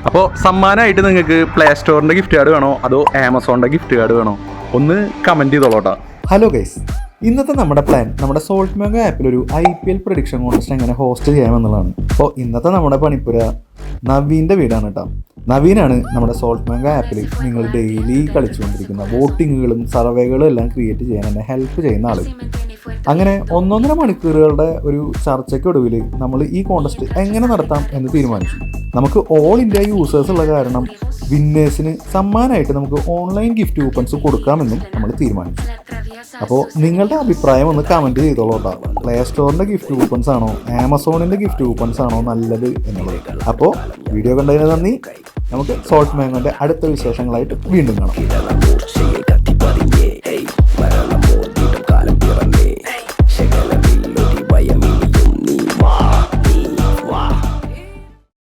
അപ്പോൾ സമ്മാനമായിട്ട് നിങ്ങൾക്ക് പ്ലേ സ്റ്റോറിൻ്റെ ഗിഫ്റ്റ് കാർഡ് വേണോ അതോ ആമസോണിൻ്റെ ഗിഫ്റ്റ് കാർഡ് വേണോ ഒന്ന് കമൻറ്റ് ചെയ്തോളൂട്ടോ. ഹലോ ഗൈസ്, ഇന്നത്തെ നമ്മുടെ പ്ലാൻ നമ്മുടെ സോൾട്ട് മാംഗോ ആപ്പിൽ ഒരു IPL പ്രഡിക്ഷൻ കോൺടെസ്റ്റ് എങ്ങനെ ഹോസ്റ്റ് ചെയ്യാമെന്നുള്ളതാണ്. അപ്പോൾ ഇന്നത്തെ നമ്മുടെ പണിപ്പുര നവീൻ്റെ വീടാണ് കേട്ടോ. നവീനാണ് നമ്മുടെ സോൾട്ട് മാംഗോ ആപ്പിൽ നിങ്ങൾ ഡെയിലി കളിച്ചുകൊണ്ടിരിക്കുന്ന വോട്ടിങ്ങുകളും സർവേകളും എല്ലാം ക്രിയേറ്റ് ചെയ്യാൻ എന്നെ ഹെൽപ്പ് ചെയ്യുന്ന ആൾ. അങ്ങനെ 1.5 മണിക്കൂറുകളുടെ ഒരു ചർച്ചയ്ക്കൊടുവിൽ നമ്മൾ ഈ കോൺടെസ്റ്റ് എങ്ങനെ നടത്താം എന്ന് തീരുമാനിച്ചു. നമുക്ക് ഓൾ ഇന്ത്യ യൂസേഴ്സ് ഉള്ള കാരണം വിന്നേഴ്സിന് സമ്മാനമായിട്ട് നമുക്ക് ഓൺലൈൻ ഗിഫ്റ്റ് കൂപ്പൺസ് കൊടുക്കാമെന്നും നമ്മൾ തീരുമാനിച്ചു. അപ്പോൾ നിങ്ങളുടെ അഭിപ്രായം ഒന്ന് കമൻറ്റ് ചെയ്തോളൂ. പ്ലേ സ്റ്റോറിൻ്റെ ഗിഫ്റ്റ് കൂപ്പൺസ് ആണോ ആമസോണിൻ്റെ ഗിഫ്റ്റ് കൂപ്പൺസ് ആണോ നല്ലത് എന്നുള്ളത്. അപ്പോൾ വീഡിയോ കണ്ടതിന് നന്ദി. നമുക്ക് സോൾട്ട് മാംഗോൻ്റെ അടുത്ത വിശേഷങ്ങളായിട്ട് വീണ്ടും കാണാം.